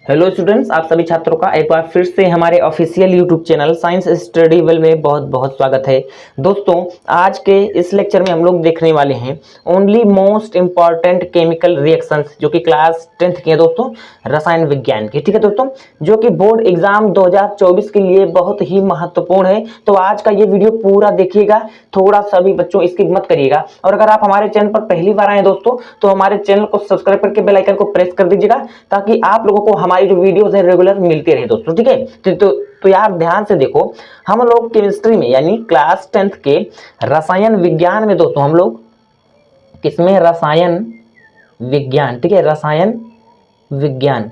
Hello students, आप सभी छात्रों का एक बार फिर से हमारे official YouTube channel science study well में बहुत बहुत स्वागत है। दोस्तों, आज के इस लेक्चर में हम लोग देखने वाले हैं only most important chemical reactions, जो कि क्लास 10th के हैं दोस्तों, रसायन विज्ञान के। ठीक है दोस्तों, जो कि बोर्ड एग्जाम 2024 के लिए बहुत ही महत्वपूर्ण है। तो आज का ये वीडियो पूरा देखिएगा, थोड़ा सा भी बच्चों स्किप मत करिएगा। और अगर आप हमारे चैनल पर पहली बार आए दोस्तों, तो हमारे चैनल को सब्सक्राइब करके बेल आइकन को प्रेस कर दीजिएगा, ताकि आप लोगों को हमारी जो वीडियोस है रेगुलर मिलते रहे दोस्तों। ठीक है, तो यार ध्यान से देखो, हम लोग केमिस्ट्री में यानी क्लास 10th के रसायन विज्ञान में दोस्तों, हम लोग किसमें? रसायन विज्ञान। ठीक है, रसायन विज्ञान।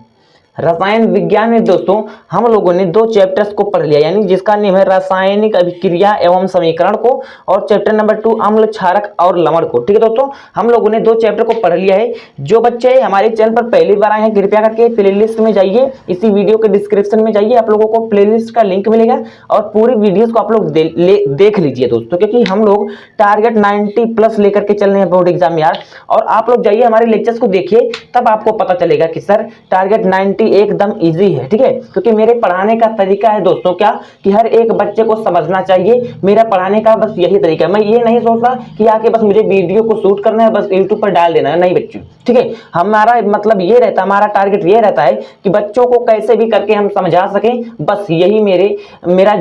रसायन विज्ञान में दोस्तों हम लोगों ने दो चैप्टर्स को पढ़ लिया, यानी जिसका नेम है रासायनिक अभिक्रिया एवं समीकरण को, और चैप्टर नंबर 2 अम्ल क्षारक और लवण को। ठीक है दोस्तों, हम लोगों ने दो चैप्टर को पढ़ लिया है। जो बच्चे हमारे चैनल पर पहली बार आए हैं, कृपया करके प्लेलिस्ट में जाइए, इसी वीडियो के डिस्क्रिप्शन में जाइए, आप लोगों को प्लेलिस्ट का लिंक मिलेगा और पूरी वीडियोस को आप लोग देख लीजिए दोस्तों, क्योंकि हम लोग टारगेट 90+ लेकर के चल रहे हैं बोर्ड एग्जाम यार। और आप लोग जाइए हमारे लेक्चर्स को देखिए, तब आपको पता चलेगा कि सर टारगेट 90 एकदम इजी है। ठीक है, क्योंकि मेरे पढ़ाने का तरीका है दोस्तों क्या, कि हर एक बच्चे को समझना चाहिए। मेरा पढ़ाने का बस यही तरीका है। मैं ये नहीं सोचता कि आके बस मुझे वीडियो को शूट करना है, बस यूट्यूब पर डाल देना है, नहीं बच्चों। ठीक है, हमारा मतलब ये रहता है, हमारा टारगेट ये रहता है कि बच्चों को कैसे भी करके हम समझा सकें, बस यही मेरा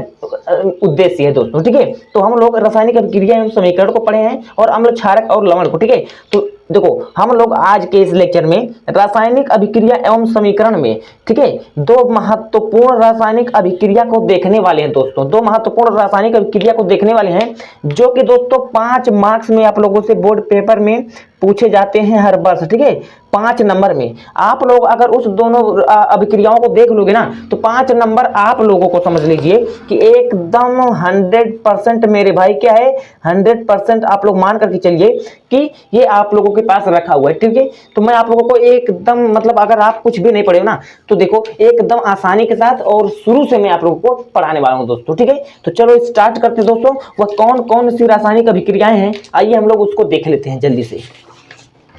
उद्देश्य है दोस्तों। ठीक है, तो हम लोग रासायनिक अभिक्रिया एवं समीकरण को पढ़े हैं और अम्ल क्षारक और लवण को। ठीक है, तो देखो हम लोग आज के इस लेक्चर में रासायनिक अभिक्रिया एवं समीकरण में, ठीक है, दो महत्वपूर्ण रासायनिक अभिक्रिया को देखने वाले हैं दोस्तों। दो महत्वपूर्ण रासायनिक अभिक्रिया को देखने वाले हैं, जो कि दोस्तों 5 मार्क्स में आप लोगों से बोर्ड पेपर में पूछे जाते हैं हर वर्ष। ठीक है, 5 नंबर में आप लोग अगर उस दोनों अभिक्रियाओं को देख लोगे ना, तो 5 नंबर आप लोगों को समझ लीजिए कि एकदम 100% मेरे भाई क्या है, 100% आप लोग मान करके चलिए कि ये आप लोगों के पास रखा हुआ है। ठीक है, तो मैं आप लोगों को एकदम मतलब अगर आप कुछ भी नहीं पढ़े ना, तो देखो एकदम आसानी के साथ और शुरू से मैं आप लोगों को पढ़ाने वाला हूं दोस्तों। ठीक है, तो चलो स्टार्ट करते हैं दोस्तों। वह कौन कौन सी रासायनिक अभिक्रियाएं हैं, आइए हम लोग उसको देख लेते हैं जल्दी से।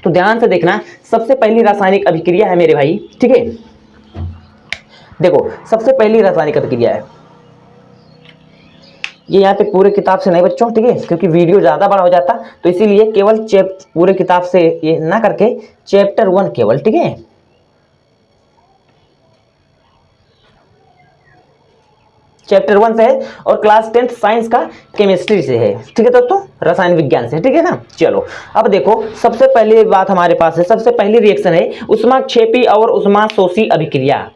तो ध्यान से देखना, सबसे पहली रासायनिक अभिक्रिया है मेरे भाई। ठीक है, देखो सबसे पहली रासायनिक अभिक्रिया है, ये यहाँ पे पूरे किताब से नहीं बच्चों, ठीक है, क्योंकि वीडियो ज्यादा बड़ा हो जाता, तो इसीलिए केवल पूरे किताब से ये ना करके चैप्टर 1 केवल। ठीक है, चैप्टर 1 से है और क्लास 10th साइंस का केमिस्ट्री से है। ठीक है दोस्तों, रसायन विज्ञान से। ठीक है ना, चलो अब देखो सबसे पहली बात हमारे पास है, सबसे पहली रिएक्शन है ऊष्माक्षेपी और ऊष्माशोषी अभिक्रिया।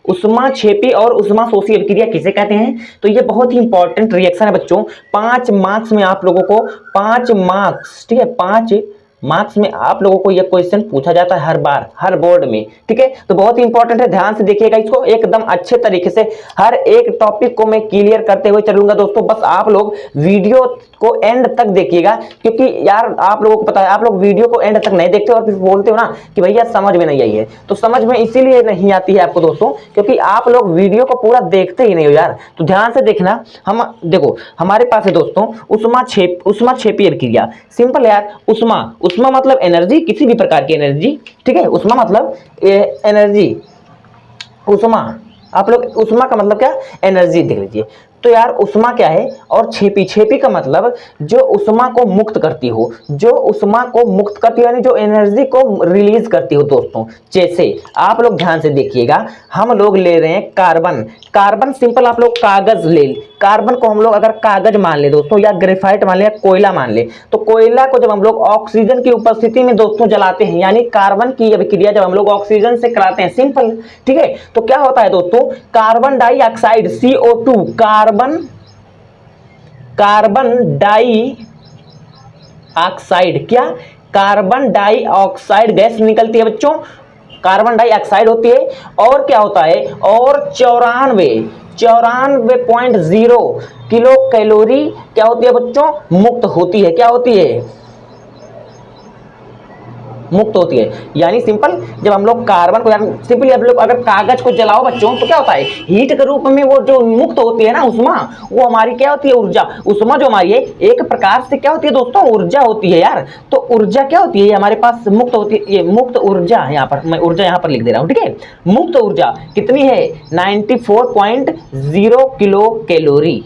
ऊष्माक्षेपी और ऊष्माशोषी अभिक्रिया किसे कहते हैं? तो ये बहुत ही इंपॉर्टेंट रिएक्शन है बच्चों। 5 मार्क्स में आप लोगों को 5 मार्क्स, ठीक है, 5 मार्क्स में आप लोगों को यह क्वेश्चन पूछा जाता है हर बार, हर बोर्ड में। ठीक है, तो बहुत ही इंपॉर्टेंट है, ध्यान से देखिएगा इसको, एकदम अच्छे तरीके से हर एक टॉपिक को मैं क्लियर करते हुए चलूंगा दोस्तों। बस आप लोग वीडियो को एंड तक देखिएगा, क्योंकि यार आप लोगों को पता है, आप लोग वीडियो को एंड तक नहीं देखते और फिर बोलते हो ना कि भैया समझ में नहीं आई है। तो समझ में इसीलिए नहीं आती है आपको दोस्तों, क्योंकि आप लोग वीडियो को पूरा देखते ही नहीं हो यार। तो ध्यान से देखना, हम देखो हमारे पास है दोस्तों ऊष्माक्षेपी अभिक्रिया। सिंपल यार, उष्मा मतलब एनर्जी, किसी भी प्रकार की एनर्जी। ठीक है, उष्मा मतलब एनर्जी, उष्मा, आप लोग उष्मा का मतलब क्या, एनर्जी देख लीजिए। तो यार उष्मा क्या है, और छेपी का मतलब जो उष्मा को मुक्त करती हो, जो उष्मा को मुक्त करती हो, यानी जो एनर्जी को रिलीज करती हो दोस्तों। जैसे आप लोग ध्यान से देखिएगा, हम लोग ले रहे हैं कार्बन, सिंपल आप लोग कागज ले, कार्बन को हम लोग अगर कागज मान ले दोस्तों, या ग्रेफाइट मान ले, या कोयला मान ले, तो कोयला को जब हम लोग ऑक्सीजन की उपस्थिति में दोस्तों जलाते हैं, यानी कार्बन की अभिक्रिया जब हम लोग ऑक्सीजन से कराते हैं, सिंपल। ठीक है, तो क्या होता है दोस्तों, carbon dioxide CO2, carbon dioxide, क्या, कार्बन डाइऑक्साइड गैस निकलती है बच्चों, कार्बन डाइऑक्साइड होती है। और क्या होता है, और 94.0 किलो कैलोरी क्या होती है बच्चों, मुक्त होती है। क्या होती है, मुक्त होती है। यानी सिंपल, जब हम लोग कार्बन को, यानी सिंपली आप लोग अगर कागज को जलाओ बच्चों तो क्या होता है, हीट के रूप में वो जो मुक्त होती है ना उष्मा, वो हमारी क्या होती है, ऊर्जा। उष्मा जो हमारी है एक प्रकार से क्या होती है दोस्तों, ऊर्जा होती है यार। तो ऊर्जा क्या होती है हमारे पास, मुक्त होती है, ये मुक्त ऊर्जा है। यहाँ पर मैं ऊर्जा यहाँ पर लिख दे रहा हूँ, ठीक है। मुक्त ऊर्जा कितनी है, 94.0 किलो कैलोरी।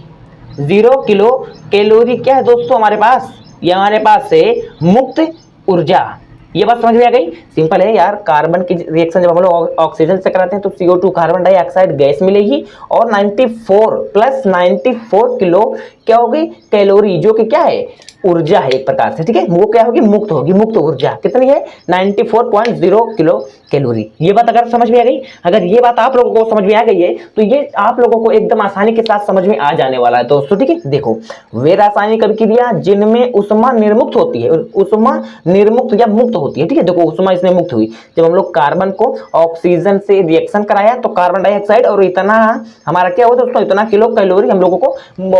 0 किलो कैलोरी क्या है दोस्तों हमारे पास, ये हमारे पास से मुक्त ऊर्जा। ये बात समझ में आ गई। सिंपल है यार, कार्बन की रिएक्शन जब हम लोग ऑक्सीजन से कराते हैं तो CO2 कार्बन डाइऑक्साइड गैस मिलेगी, और 94 प्लस 94 किलो क्या होगी, कैलोरी, जो कि क्या है, ऊर्जा है एक प्रकार से, ठीक है। वो क्या होगी, मुक्त होगी। मुक्त ऊर्जा कितनी है, 94.0 किलो कैलोरी। ये बात अगर समझ में आ गई, अगर ये बात आप लोगों को समझ में आ गई है तो ये आप लोगों को एकदम आसानी के साथ समझ में आ जाने वाला है दोस्तों, ठीक है। देखो, वे रासायनिक अभिक्रिया जिनमें उष्मा निर्मुक्त होती है, उष्मा निर्मुक्त या मुक्त होती है, ठीक है। देखो उष्मा इसमें मुक्त हुई, जब हम लोग कार्बन को ऑक्सीजन से रिएक्शन कराया तो कार्बन डाइऑक्साइड और इतना हमारा क्या हुआ दोस्तों, इतना किलो कैलोरी हम लोगों को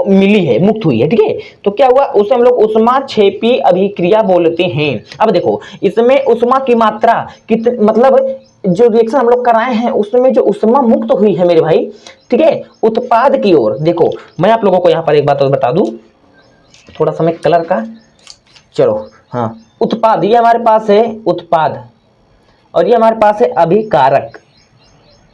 मिली है, मुक्त हुई है, ठीक है। तो क्या हुआ, उसे हम लोग उष्माक्षेपी अभिक्रिया बोलते हैं। अब देखो इसमें उष्मा की मात्रा कितनी, मतलब जो रिएक्शन हम लोग कराए हैं उसमें जो उष्मा मुक्त हुई है मेरे भाई, ठीक है, उत्पाद की ओर। देखो मैं आप लोगों को यहाँ पर एक बात और बता दूं, थोड़ा सा मैं कलर का, चलो हाँ, उत्पाद ये हमारे पास है उत्पाद, और ये हमारे पास है अभिकारक।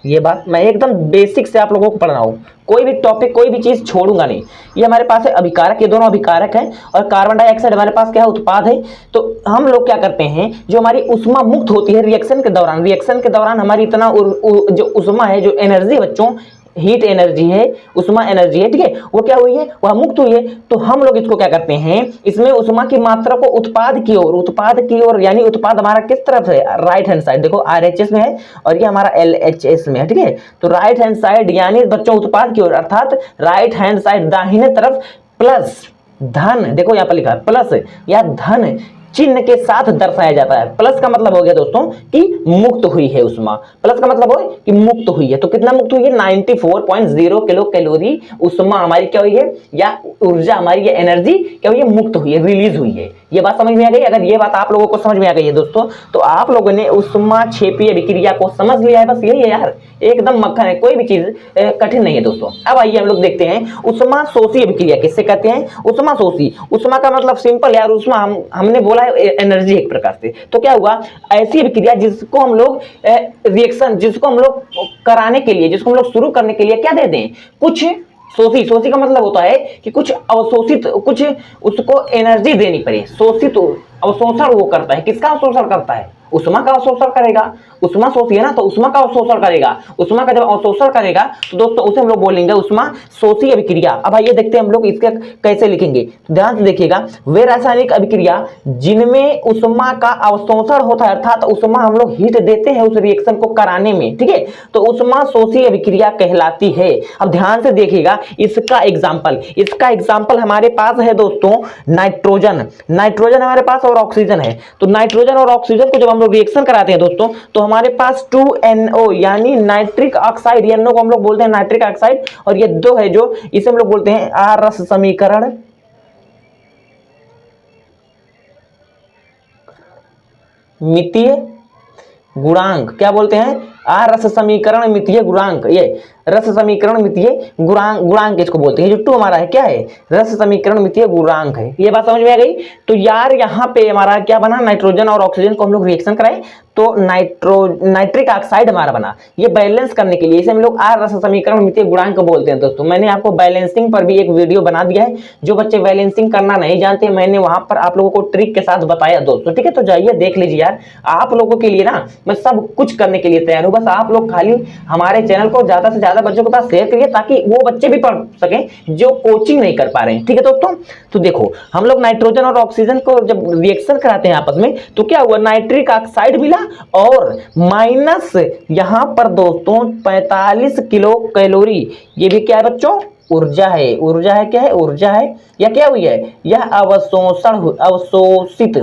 ये बात मैं एकदम बेसिक से आप लोगों को पढ़ रहा हूँ, कोई भी टॉपिक कोई भी चीज छोड़ूंगा नहीं। ये हमारे पास है अभिकारक, ये दोनों अभिकारक हैं, और कार्बन डाइऑक्साइड हमारे पास क्या है, उत्पाद है। तो हम लोग क्या करते हैं, जो हमारी उष्मा मुक्त होती है रिएक्शन के दौरान हमारी इतना जो उष्मा है, जो एनर्जी बच्चों, हीट एनर्जी है, उष्मा एनर्जी है, ठीक है, वो क्या हुई है, वह मुक्त हुई है। तो हम लोग इसको क्या करते हैं, इसमें उष्मा की मात्रा को उत्पाद की ओर, यानी उत्पाद हमारा किस तरफ है, राइट हैंड साइड। देखो RHS में है और ये हमारा LHS में है, ठीक है। तो राइट हैंड साइड यानी बच्चों उत्पाद की ओर, अर्थात राइट हैंड साइड दाहिने तरफ, प्लस धन, देखो यहाँ पर लिखा है प्लस या धन चिन्ह के साथ दर्शाया जाता है। प्लस का मतलब हो गया दोस्तों कि मुक्त हुई है उष्मा, प्लस का मतलब हो कि मुक्त हुई है। तो कितना मुक्त हुई है, 94.0 किलो कैलोरी उष्मा हमारी क्या हुई है, या ऊर्जा हमारी, या एनर्जी क्या हुई है, मुक्त हुई है, रिलीज हुई है। ये बात समझ में आ गई। अगर ये बात आप लोगों को समझ में आ गई है दोस्तों, तो आप लोगों ने उष्माक्षेपी अभिक्रिया को समझ लिया है, बस यही है यार, एकदम मक्खन है, कोई भी चीज कठिन नहीं है दोस्तों। अब आइए हम लोग देखते हैं उष्मा शोषी अभिक्रिया किससे कहते हैं, उष्मा शोषी। उष्मा का मतलब सिंपल यार, उष्मा हमने बोला एनर्जी एक प्रकार से। तो क्या हुआ, ऐसी अभिक्रिया जिसको हम लोग रिएक्शन, जिसको हम लोग कराने के लिए, जिसको हम लोग शुरू करने के लिए क्या दे दें, कुछ शोषी का मतलब होता है कि कुछ अवशोषित, कुछ उसको एनर्जी देनी पड़े। शोषित अवशोषण वो करता है, किसका अवशोषण करता है, उष्मा का अवशोषण करेगा। उष्मा शोषी है ना, तो उष्मा का अवशोषण करेगा। उष्मा का जब अवशोषण करेगा तो दोस्तों उसे हम लोग बोलेंगे उष्मा शोषी अभिक्रिया। अब आइए देखते हैं हम लोग इसके कैसे लिखेंगे, तो ध्यान से देखिएगा, वे रासायनिक अभिक्रिया जिनमें उष्मा का अवशोषण होता है, अर्थात उष्मा हम लोग हीट देते हैं उस रिएक्शन को कराने में, ठीक है, तो उष्मा शोषी अभिक्रिया कहलाती है। अब ध्यान से देखिएगा इसका एग्जाम्पल हमारे पास है दोस्तों नाइट्रोजन हमारे पास और ऑक्सीजन है। तो नाइट्रोजन और ऑक्सीजन को जब हम लोग रिएक्शन कराते हैं दोस्तों, तो हमारे पास 2NO यानी नाइट्रिक ऑक्साइड, NO को हम लोग बोलते हैं नाइट्रिक ऑक्साइड, और ये 2 है जो इसे हम लोग बोलते हैं आरस समीकरण मितीय गुणांक। क्या बोलते हैं, रस समीकरण मितीय गुणांक। ये रस समीकरण मितीय गुणांक इसको बोलते हैं। जो 2 हमारा है क्या है, रस समीकरण मितीय गुणांक है। ये बात समझ में आ गई। तो यार यहाँ पे हमारा क्या बना, नाइट्रोजन और ऑक्सीजन को हम लोग रिएक्शन कराए तो नाइट्रिक ऑक्साइड हमारा बना। ये बैलेंस करने के लिए इसे हम लोग रस समीकरण मितीय गुणांक बोलते हैं दोस्तों। मैंने आपको बैलेंसिंग पर भी एक वीडियो बना दिया है, जो बच्चे बैलेंसिंग करना नहीं जानते मैंने वहां पर आप लोगों को ट्रिक के साथ बताया दोस्तों, ठीक है। तो जाइए देख लीजिए यार, आप लोगों के लिए ना मैं सब कुछ करने के लिए तैयार हूँ, बस आप लोग खाली हमारे चैनल को ज्यादा से ज्यादा बच्चों के पास शेयर करिए, ताकि वो बच्चे भी पढ़ सकें जो कोचिंग नहीं कर पा रहे हैं, ठीक है दोस्तों। तो देखो हम लोग नाइट्रोजन और ऑक्सीजन को जब रिएक्शन कराते हैं आपस में, तो क्या हुआ, नाइट्रिक ऑक्साइड मिला और माइनस यहां पर दोस्तों 45 किलो कैलोरी। ये भी क्या है बच्चों, ऊर्जा है। ऊर्जा है, क्या है, ऊर्जा है, या क्या हुई है, यह अवशोषित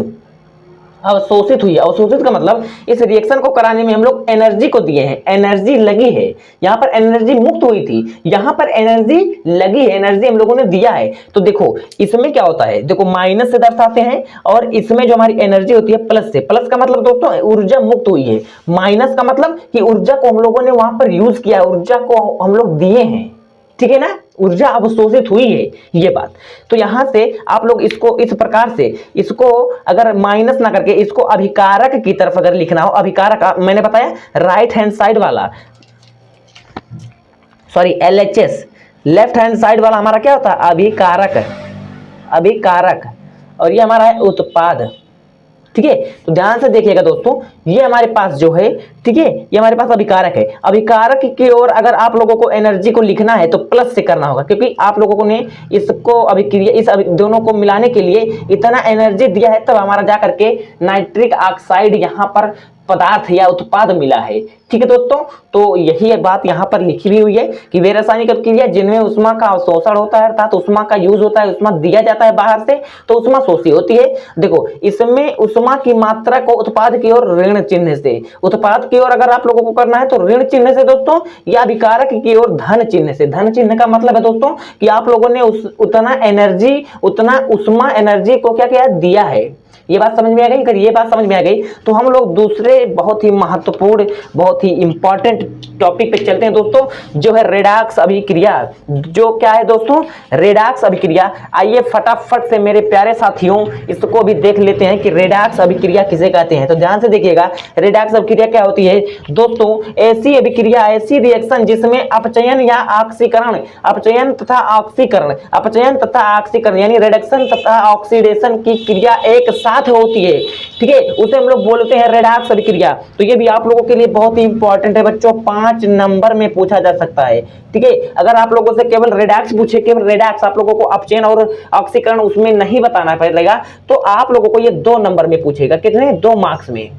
अवशोषित हुई है। अवशोषित का मतलब इस रिएक्शन को कराने में हम लोग एनर्जी को दिए हैं, एनर्जी लगी है। यहाँ पर एनर्जी मुक्त हुई थी, यहाँ पर एनर्जी लगी है, एनर्जी हम लोगों ने दिया है। तो देखो इसमें क्या होता है, देखो माइनस से दर्शाते हैं और इसमें जो हमारी एनर्जी होती है प्लस से। प्लस का मतलब दोस्तों ऊर्जा मुक्त हुई है, माइनस का मतलब कि ऊर्जा को हम लोगों ने वहां पर यूज किया, ऊर्जा को हम लोग दिए हैं, ठीक है ना, ऊर्जा अवशोषित हुई है, ये बात। तो यहां से आप लोग इसको इस प्रकार से, इसको अगर माइनस ना करके इसको अभिकारक की तरफ अगर लिखना हो, अभिकारक मैंने बताया राइट हैंड साइड वाला, sorry LHS, left hand side वाला हमारा क्या होता है, अभिकारक, अभिकारक, और ये हमारा है उत्पाद, ठीक है। तो ध्यान से देखिएगा दोस्तों, ये हमारे पास जो है, ठीक है, ये हमारे पास अभिकारक है। अभिकारक की ओर अगर आप लोगों को एनर्जी को लिखना है तो प्लस से करना होगा, क्योंकि आप लोगों ने इसको अभिक्रिया, इस दोनों को मिलाने के लिए इतना एनर्जी दिया है, तब हमारा जा करके नाइट्रिक ऑक्साइड यहाँ पर पदार्थ या उत्पाद मिला है, ठीक है दोस्तों। तो यही बात यहाँ पर लिखी भी हुई है कि वे रासायनिक अभिक्रिया जिनमें उष्मा का अवशोषण होता है, अर्थात उष्मा का यूज होता है, उष्मा दिया जाता है बाहर से, तो उष्मा शोषी होती है। देखो इसमें उष्मा की मात्रा को उत्पाद की ओर ऋण चिन्ह से, उत्पाद की ओर अगर आप लोगों को करना है तो ऋण चिन्ह से दोस्तों, या अभिकारक की ओर धन चिन्ह से। धन चिन्ह का मतलब है दोस्तों कि आप लोगों ने उतना एनर्जी, उतना उष्मा एनर्जी को क्या किया, दिया है। ये बात समझ में आ गई? अगर ये बात समझ में आ गई तो हम लोग दूसरे बहुत ही महत्वपूर्ण, बहुत ही इंपॉर्टेंट टॉपिक पे चलते हैं दोस्तों, जो है रेडॉक्स अभिक्रिया। जो क्या है दोस्तों, रेडॉक्स अभिक्रिया। आइए फटाफट से मेरे प्यारे साथियों इसको भी देख लेते हैं कि रेडॉक्स अभिक्रिया किसे कहते हैं। तो ध्यान से देखिएगा, रेडॉक्स अभिक्रिया क्या होती है दोस्तों, ऐसी अभिक्रिया, ऐसी रिएक्शन जिसमें अपचयन या ऑक्सीकरण, अपचयन तथा ऑक्सीकरण, अपचयन तथा ऑक्सीकरण यानी रिडक्शन तथा ऑक्सीडेशन की क्रिया एक साथ होती है, ठीक है, उसे हम लोग बोलते हैं रेडॉक्स अभिक्रिया। तो ये भी आप लोगों के लिए बहुत ही इंपॉर्टेंट है बच्चों, 5 नंबर में पूछा जा सकता है, ठीक है। अगर आप लोगों से केवल रेडॉक्स पूछे, केवल रेडॉक्स, आप लोगों को अपचयन और ऑक्सीकरण उसमें नहीं बताना पड़ेगा, तो आप लोगों को ये 2 नंबर में पूछेगा। कितने? 2 मार्क्स में।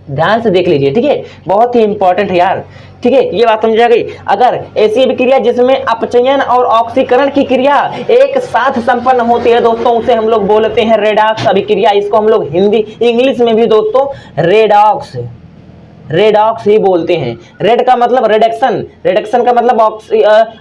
ध्यान से देख लीजिए, ठीक है, बहुत ही इंपॉर्टेंट है यार, ठीक है, ये बात समझ आ गई। अगर ऐसी अभिक्रिया जिसमें अपचयन और ऑक्सीकरण की क्रिया एक साथ संपन्न होती है दोस्तों, उसे हम लोग बोलते हैं रेडॉक्स अभिक्रिया। इसको हम लोग हिंदी, इंग्लिश में भी दोस्तों रेडॉक्स, रेडॉक्स ही बोलते हैं। रेड का मतलब रिडक्शन, रिडक्शन का मतलब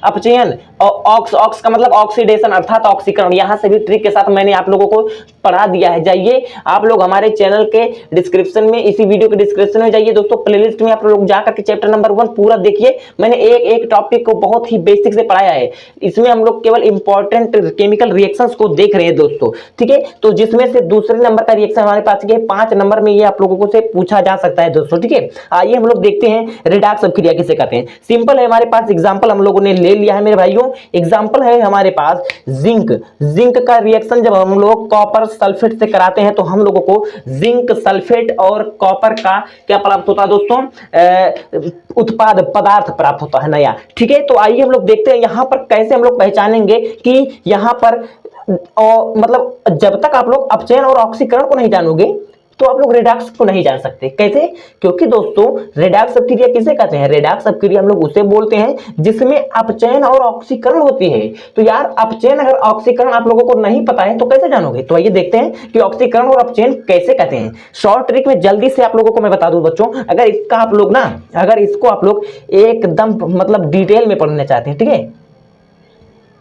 अपचयन, ऑक्स, ऑक्स का मतलब ऑक्सीडेशन अर्थात ऑक्सीकरण। यहां से भी ट्रिक के साथ मैंने आप लोगों को पढ़ा दिया है। जाइए आप लोग हमारे चैनल के डिस्क्रिप्शन में, इसी वीडियो के डिस्क्रिप्शन में जाइए दोस्तों, प्लेलिस्ट में आप लोग जाकर के चैप्टर नंबर 1 पूरा देखिए। मैंने एक एक टॉपिक को बहुत ही बेसिक से पढ़ाया है। इसमें हम लोग केवल इंपॉर्टेंट केमिकल रिएक्शंस को देख रहे हैं दोस्तों, ठीक है। तो जिसमें से दूसरे नंबर का रिएक्शन हमारे पास ये 5 नंबर में ये आप लोगों को से पूछा जा सकता है दोस्तों, ठीक है। आइए हम लोग देखते हैं रेडॉक्स अभिक्रिया किसे कहते हैं। सिंपल है, हमारे पास एग्जांपल हम लोगों ने ले लिया है मेरे भाइयों। एग्जांपल है हमारे पास जिंक, जिंक का रिएक्शन जब हम लोग कॉपर सल्फेट से कराते हैं तो हम लोगों को जिंक सल्फेट और कॉपर का क्या प्राप्त होता है दोस्तों, उत्पाद, पदार्थ प्राप्त होता है नया, ठीक है। तो आइए हम लोग देखते हैं यहां पर कैसे हम लोग पहचानेंगे कि यहां पर मतलब जब तक आप लोग अपचयन और ऑक्सीकरण को नहीं जानोगे तो आप लोग रेडॉक्स को नहीं जान सकते। कैसे? क्योंकि दोस्तों रेडॉक्स अभिक्रिया किसे कहते हैं, रेडॉक्स अभिक्रिया हम लोग उसे बोलते हैं जिसमें अपचयन और ऑक्सीकरण होती है। तो यार अपचयन अगर ऑक्सीकरण आप लोगों को नहीं पता है तो कैसे जानोगे? तो आइए देखते हैं कि ऑक्सीकरण और अपचयन कैसे कहते हैं। शॉर्ट ट्रिक में जल्दी से आप लोगों को मैं बता दूं बच्चों, अगर इसका आप लोग ना, अगर इसको आप लोग एकदम मतलब डिटेल में पढ़ना चाहते हैं, ठीक है,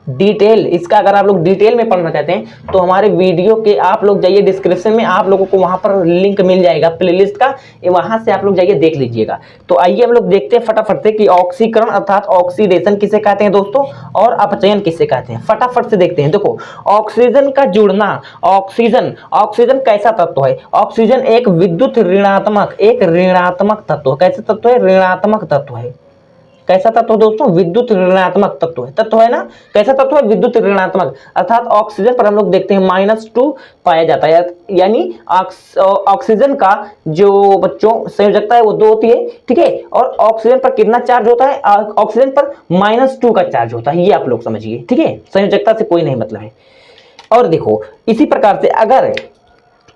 डिटेल इसका अगर आप लोग डिटेल में पढ़ना चाहते हैं तो हमारे वीडियो के आप लोग जाइए डिस्क्रिप्शन में, आप लोगों को वहां पर लिंक मिल जाएगा प्लेलिस्ट का, वहां से आप लोग जाइए देख लीजिएगा। तो आइए हम लोग देखते हैं फटाफट से कि ऑक्सीकरण अर्थात ऑक्सीडेशन किसे कहते हैं दोस्तों और अपचयन किसे कहते हैं। फटाफट से देखते हैं। देखो ऑक्सीजन का जुड़ना, ऑक्सीजन, ऑक्सीजन कैसा तत्व है? ऑक्सीजन एक विद्युत ऋणात्मक, एक ऋणात्मक तत्व। कैसे तत्व है? ऋणात्मक तत्व है। कैसा तत्व दोस्तों? विद्युत ऋणात्मक तत्व है। तत्व है ना, कैसा तत्व है? विद्युत ऋणात्मक, अर्थात ऑक्सीजन पर हम लोग देखते हैं -2 पाया जाता है, यानी ऑक्सीजन का जो बच्चों संयोजकता है वो 2 होती है, ठीक है। और ऑक्सीजन पर कितना चार्ज होता है? ऑक्सीजन पर -2 का चार्ज होता है, ये आप लोग समझिए, ठीक है। संयोजकता से कोई नहीं मतलब है। और देखो इसी प्रकार से अगर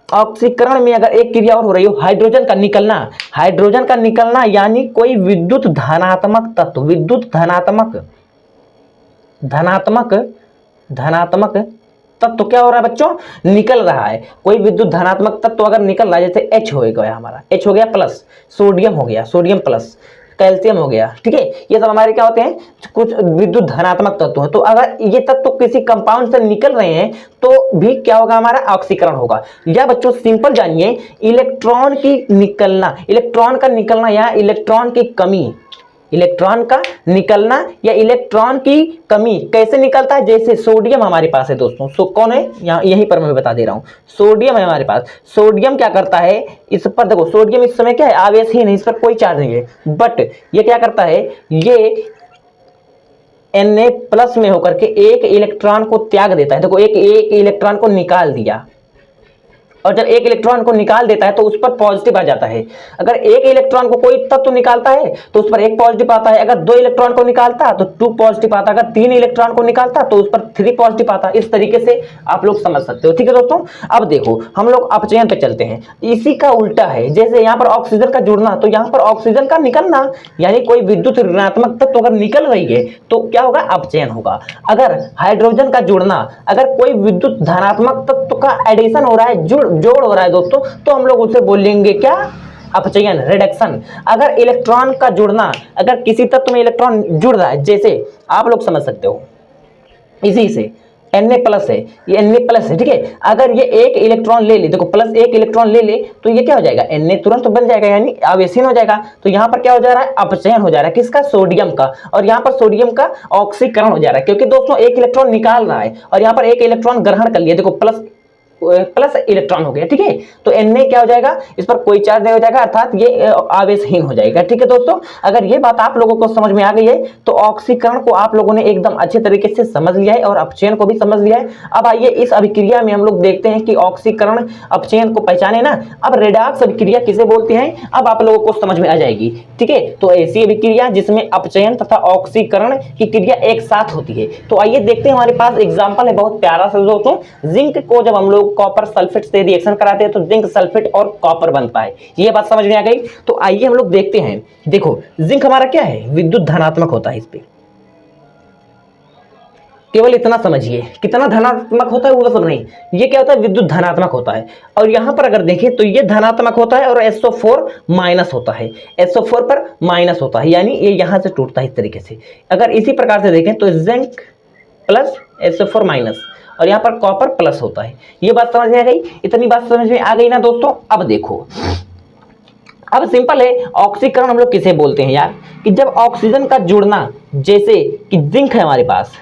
ऑक्सीकरण में अगर एक क्रिया और हो रही हो, हाइड्रोजन का निकलना, हाइड्रोजन का निकलना यानी कोई विद्युत धनात्मक तत्व, विद्युत धनात्मक, धनात्मक, धनात्मक तत्व क्या हो रहा है बच्चों, निकल रहा है। कोई विद्युत धनात्मक तत्व अगर निकल रहा है, जैसे H हो गया हमारा, H हो गया प्लस, सोडियम हो गया, सोडियम प्लस, कैल्शियम हो गया, ठीक है, ये सब हमारे क्या होते हैं, कुछ विद्युत धनात्मक तत्व हैं। तो अगर ये तत्व किसी कंपाउंड से निकल रहे हैं तो भी क्या होगा, हमारा ऑक्सीकरण होगा। या बच्चों सिंपल जानिए, इलेक्ट्रॉन की निकलना, इलेक्ट्रॉन का निकलना या इलेक्ट्रॉन की कमी, इलेक्ट्रॉन का निकलना या इलेक्ट्रॉन की कमी कैसे निकलता है। जैसे सोडियम हमारे पास है दोस्तों, कौन है यहाँ, यहीं पर मैं बता दे रहा हूं, सोडियम है हमारे पास। सोडियम क्या करता है, इस पर देखो, सोडियम इस समय क्या है, आवेशहीन है, इस पर कोई चार्ज नहीं है, बट ये क्या करता है, ये Na+ में होकर के एक इलेक्ट्रॉन को त्याग देता है। देखो एक इलेक्ट्रॉन को निकाल दिया, और जब एक इलेक्ट्रॉन को निकाल देता है तो उस पर पॉजिटिव आ जाता है। अगर एक इलेक्ट्रॉन को कोई तत्व निकालता है तो उस पर एक पॉजिटिव आता है, अगर 2 इलेक्ट्रॉन को निकालता तो 2 पॉजिटिव आता, अगर 3 इलेक्ट्रॉन को निकालता तो उस पर 3 पॉजिटिव आता। इस तरीके से आप लोग समझ सकते हो, ठीक है दोस्तों। अब देखो हम लोग अपचयन पे चलते हैं, इसी का उल्टा है। जैसे यहाँ पर ऑक्सीजन का जुड़ना, तो यहाँ पर ऑक्सीजन का निकलना, यानी कोई विद्युत ऋणात्मक तत्व अगर निकल रही है तो क्या होगा, अपचयन होगा। अगर हाइड्रोजन का जुड़ना, अगर कोई विद्युत धनात्मक तत्व का एडिशन हो रहा है, जोड़ हो रहा है दोस्तों, तो हम लोग उसे बोलेंगे क्या, अपचयन, रिडक्शन। अगर इलेक्ट्रॉन का जुड़ना, अगर किसी तत्व में इलेक्ट्रॉन जुड़ रहा है, जैसे आप लोग समझ सकते हो इसी से Na+ है, ये Na+ है, ठीक है। अगर ये एक इलेक्ट्रॉन ले ले, देखो प्लस एक इलेक्ट्रॉन ले ले तो ये क्या हो जाएगा, Na तुरंत बन जाएगा, यानी आवेशीन हो जाएगा। तो यहाँ पर क्या हो जा रहा है, अपचयन हो जा रहा है, किसका, सोडियम का। और यहाँ पर सोडियम का ऑक्सीकरण हो जा रहा है, क्योंकि दोस्तों एक इलेक्ट्रॉन निकाल रहा है और यहाँ पर एक इलेक्ट्रॉन ग्रहण कर लिया, देखो प्लस इलेक्ट्रॉन हो गया, ठीक है। तो Na क्या हो जाएगा, इस पर कोई चार्ज नहीं हो जाएगा, अर्थात ये आवेशहीन हो जाएगा, ठीक है दोस्तों। अगर ये बात आप लोगों को समझ में आ गई है तो ऑक्सीकरण को आप लोगों ने एकदम अच्छे तरीके से समझ लिया है और अपचयन को भी समझ लिया है। अब आइए इस अभिक्रिया में हम लोग देखते हैं कि ऑक्सीकरण अपचयन को पहचाने ना। अब रेडॉक्स अभिक्रिया किसे बोलते हैं, अब आप लोगों को समझ में आ जाएगी, ठीक है। तो ऐसी अभिक्रिया जिसमें अपचयन तथा ऑक्सीकरण की क्रिया एक साथ होती है। तो आइए देखते हैं, हमारे पास एग्जाम्पल है बहुत प्यारा सा दोस्तों। जिंक को जब हम लोग कॉपर सल्फेट से रिएक्शन कराते हैं तो जिंक सल्फेट और कॉपर बनता है, ये बात समझ में आ गई। तो आइए हम लोग देखते हैं। देखो जिंक हमारा क्या है, विद्युत धनात्मक होता है, इस पे केवल इतना समझिए, कितना धनात्मक होता है वो सब नहीं, ये क्या होता है, विद्युत धनात्मक होता है। और यहां पर अगर देखें तो ये धनात्मक होता है और SO4 माइनस होता है, SO4 पर माइनस होता है, यानी ये यहां से टूटता है इस तरीके से। अगर इसी प्रकार से देखें तो जिंक प्लस SO4 माइनस, और यहाँ पर कॉपर प्लस होता है। ये बात समझ में आ गई, इतनी बात समझ में आ गई ना दोस्तों। अब देखो, अब सिंपल है, ऑक्सीकरण हम लोग किसे बोलते हैं यार, कि जब ऑक्सीजन का जुड़ना, जैसे कि जिंक है हमारे पास,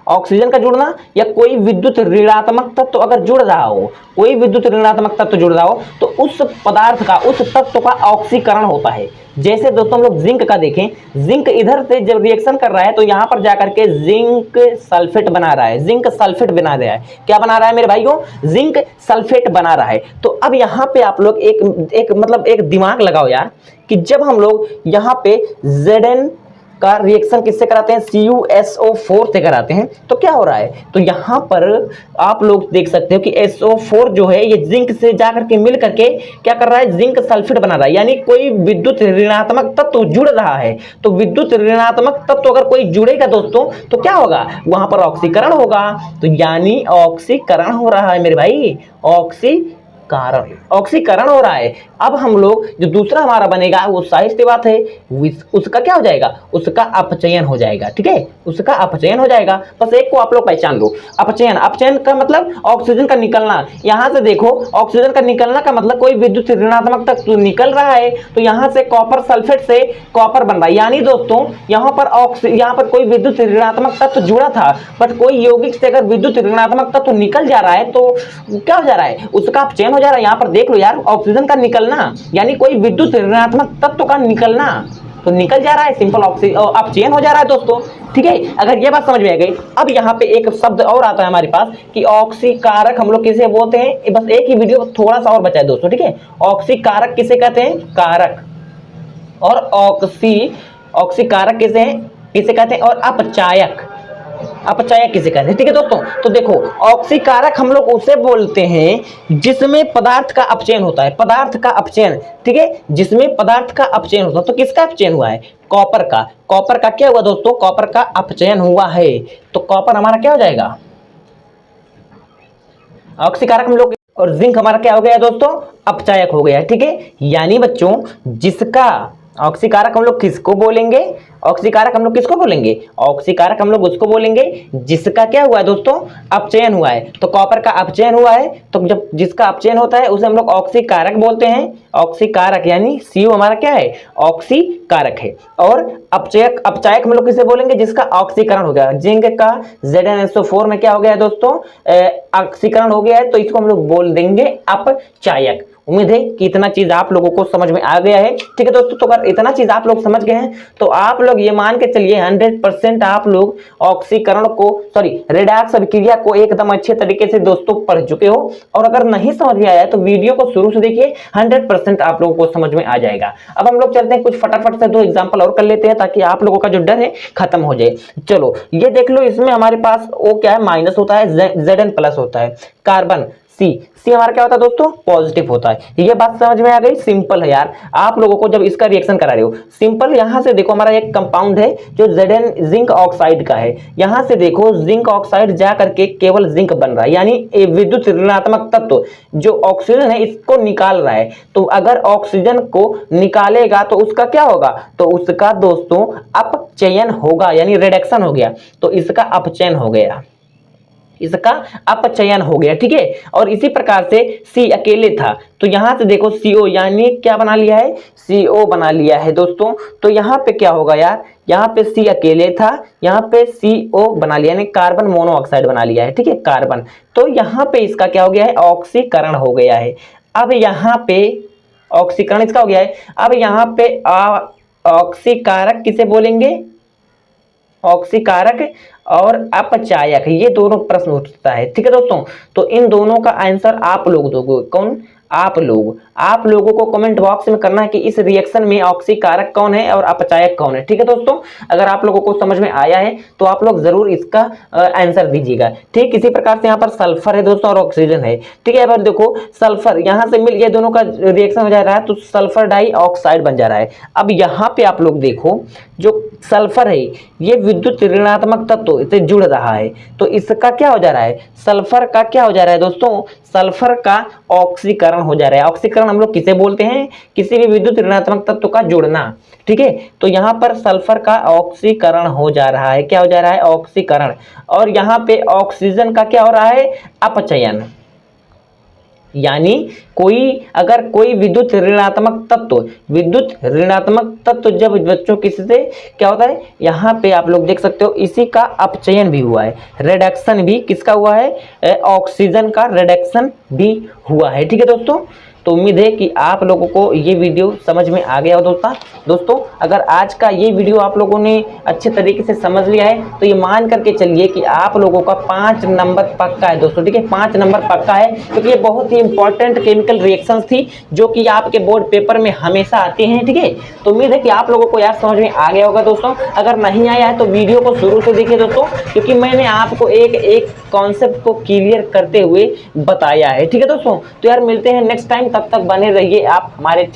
ऑक्सीजन का जुड़ना या कोई विद्युत ऋणात्मक तत्व अगर जुड़ रहा हो, कोई विद्युत ऋणात्मक तत्व जुड़ रहा हो तो उस पदार्थ का, उस तत्व का ऑक्सीकरण होता है। जैसे दोस्तों हम लोग जिंक का देखें, जिंक इधर से जब रिएक्शन कर रहा है तो यहां पर जाकर के जिंक सल्फेट बना रहा है, जिंक सल्फेट बना रहा है। क्या बना रहा है मेरे भाइयों, जिंक सल्फेट बना रहा है। तो अब यहां पे आप लोग एक दिमाग लगाओ यार, कि जब हम लोग यहां पे Zn का रिएक्शन किससे कराते हैं, CuSO4 से कराते हैं, तो क्या हो रहा है, तो यहां पर आप लोग देख सकते हो कि SO4 जो है ये जिंक से जाकर के मिल करके क्या कर रहा है, जिंक सल्फेट बना रहा है, यानी कोई विद्युत ऋणात्मक तत्व जुड़ रहा है। तो विद्युत ऋणात्मक तत्व अगर कोई जुड़ेगा दोस्तों तो क्या होगा, वहां पर ऑक्सीकरण होगा। तो यानी ऑक्सीकरण हो रहा है मेरे भाई, ऑक्सीकरण हो रहा है। अब हम लोग जो दूसरा हमारा बनेगा वो साइज सी बात है, उसका क्या हो जाएगा, उसका अपचयन हो जाएगा, ठीक है, उसका अपचयन हो जाएगा। बस एक को आप लोग पहचान लो, अपचयन, अपचयन का मतलब ऑक्सीजन का निकलना। यहां से देखो, ऑक्सीजन का निकलना का मतलब कोई विद्युत ऋणात्मक तत्व निकल रहा है, तो यहां से कॉपर सल्फेट से कॉपर बन रहा है। यानी दोस्तों यहां पर कोई विद्युत ऋणात्मक तत्व जुड़ा था, बट कोई यौगिक से अगर विद्युत ऋणात्मक तत्व निकल जा रहा है तो क्या हो जा रहा है, उसका अपचयन हो जा रहा है। यहां पर देख लो यार, ऑक्सीजन का निकलना यानी कोई विद्युत ऋणात्मक तत्व का निकलना, तो निकल जा रहा है, सिंपल अपचयन हो जा रहा है दोस्तों, ठीक है। अगर ये बात समझ में आ गई, अब यहाँ पे एक शब्द और आता है हमारे पास कि ऑक्सीकारक हम लोग किसे बोलते हैं। बस एक ही वीडियो थोड़ा सा और बचा है दोस्तों, ठीक है। ऑक्सीकारक किसे कहते हैं, कारक, और ऑक्सीकारक किसे कहते हैं, और अपचायक किसे कहते हैं, ठीक है दोस्तों। तो देखो ऑक्सीकारक हम लोग उसे बोलते हैं जिसमें पदार्थ का अपचयन होता है, पदार्थ का अपचयन, ठीक है, जिसमें पदार्थ का अपचयन होता है। तो किसका अपचयन हुआ है, कॉपर का क्या हुआ दोस्तों, कॉपर का अपचयन हुआ है। तो कॉपर हमारा क्या हो जाएगा, ऑक्सीकारक हम लोग, और जिंक हमारा क्या हो गया दोस्तों, अपचायक हो गया। ठीक है, यानी बच्चों जिसका ऑक्सीकारक हम लोग किसको बोलेंगे, ऑक्सीकारक हम लोग किसको बोलेंगे, ऑक्सीकारक हम लोग उसको बोलेंगे जिसका क्या हुआ है दोस्तों, अपचयन हुआ है। तो कॉपर का अपचयन हुआ है, तो जब जिसका अपचयन होता है उसे हम लोग ऑक्सीकारक बोलते हैं। ऑक्सीकारक यानी CO हमारा क्या है, ऑक्सीकारक है। और अपचयक, अपचायक हम लोग किसे बोलेंगे, जिसका ऑक्सीकरण हो गया। जिंक का ZnSO4 में क्या हो गया दोस्तों, ऑक्सीकरण हो गया है, तो इसको हम लोग बोल देंगे अपचायक। उम्मीद है कि इतना चीज आप लोगों को समझ में आ गया है। ठीक है दोस्तों, तो अगर इतना चीज आप लोग समझ गए हैं तो आप लोग ये मान के चलिए 100% आप लोग ऑक्सीकरण को, सॉरी रेडॉक्स अभिक्रिया को एकदम अच्छे तरीके से दोस्तों पढ़ चुके हो। और अगर नहीं समझ में आया तो वीडियो को शुरू से देखिए, 100% आप लोगों को समझ में आ जाएगा। अब हम लोग चलते हैं कुछ फटाफट से 2 एग्जाम्पल और कर लेते हैं ताकि आप लोगों का जो डर है खत्म हो जाए। चलो ये देख लो, इसमें हमारे पास O क्या है, माइनस होता है, Zn प्लस होता है। कार्बन सी हमारा क्या होता है दोस्तों, पॉजिटिव होता है। ये बात समझ में आ गई, सिंपल है यार। आप लोगों को जब इसका रिएक्शन करा रहे हो, सिंपल यहां से देखो, हमारा एक कंपाउंड है जो Zn जिंक ऑक्साइड का है। यहां से देखो जिंक ऑक्साइड जा करके केवल जिंक बन रहा है, यानी विद्युत ऋणात्मक तत्व जो ऑक्सीजन है इसको निकाल रहा है। तो अगर ऑक्सीजन को निकालेगा तो उसका क्या होगा, तो उसका दोस्तों अपचयन होगा, यानी रिडक्शन हो गया, तो इसका अपचयन हो गया, इसका अपचयन हो गया। ठीक है, और इसी प्रकार से C अकेले था, तो यहां से देखो CO यानी क्या बना लिया है, CO बना लिया है दोस्तों। तो यहां पे क्या होगा यार, यहां पे C अकेले था, यहां पे CO बना लिया, यानी कार्बन मोनोऑक्साइड बना लिया है। ठीक है, कार्बन, तो यहां पे इसका क्या हो गया है, ऑक्सीकरण हो गया है। अब यहां पे ऑक्सीकरण इसका हो गया है। अब यहां पे ऑक्सीकारक किसे बोलेंगे, ऑक्सीकारक और अपचायक, ये दोनों प्रश्न उठता है। ठीक है दोस्तों, तो इन दोनों का आंसर आप लोग दोगे, कौन, आप लोगों को कमेंट बॉक्स में करना है कि इस रिएक्शन में ऑक्सीकारक कौन है और अपचायक कौन है। ठीक है दोस्तों, अगर आप लोगों को समझ में आया है तो आप लोग जरूर इसका आंसर दीजिएगा। ठीक इसी प्रकार से यहाँ पर सल्फर है दोस्तों और ऑक्सीजन है। ठीक है, अब देखो सल्फर यहाँ से मिल गया, दोनों का रिएक्शन हो जा रहा है तो सल्फर डाइऑक्साइड बन जा रहा है। अब यहाँ पे आप लोग देखो, जो सल्फर है ये विद्युत ऋणात्मक तत्व से जुड़ रहा है, तो इसका क्या हो जा रहा है, सल्फर का क्या हो जा रहा है दोस्तों, सल्फर का ऑक्सीकरण हो जा रहा है। ऑक्सीकरण हम लोग किसे बोलते हैं, किसी भी विद्युत ऋणात्मक तत्व का जुड़ना। ठीक है, तो यहाँ पर सल्फर का ऑक्सीकरण हो जा रहा है, क्या हो जा रहा है, ऑक्सीकरण। और यहाँ पे ऑक्सीजन का क्या हो रहा है, अपचयन। यानी अगर कोई विद्युत ऋणात्मक तत्व जब बच्चों किसी से क्या होता है, यहाँ पे आप लोग देख सकते हो इसी का अपचयन भी हुआ है, रिडक्शन भी किसका हुआ है, ऑक्सीजन का रिडक्शन भी हुआ है। ठीक है दोस्तों, तो उम्मीद है कि आप लोगों को ये वीडियो समझ में आ गया हो दोस्तों। अगर आज का ये वीडियो आप लोगों ने अच्छे तरीके से समझ लिया है तो ये मान करके चलिए कि आप लोगों का 5 नंबर पक्का है दोस्तों। ठीक है, 5 नंबर पक्का है, क्योंकि ये बहुत ही इंपॉर्टेंट केमिकल रिएक्शंस थी जो कि आपके बोर्ड पेपर में हमेशा आती हैं। ठीक है, तो उम्मीद है कि आप लोगों को यार समझ में आ गया होगा दोस्तों। अगर नहीं आया है तो वीडियो को शुरू से देखिए दोस्तों, क्योंकि मैंने आपको एक कॉन्सेप्ट को क्लियर करते हुए बताया है। ठीक है दोस्तों, तो यार मिलते हैं नेक्स्ट टाइम, तब तक बने रहिए आप हमारे चैनल।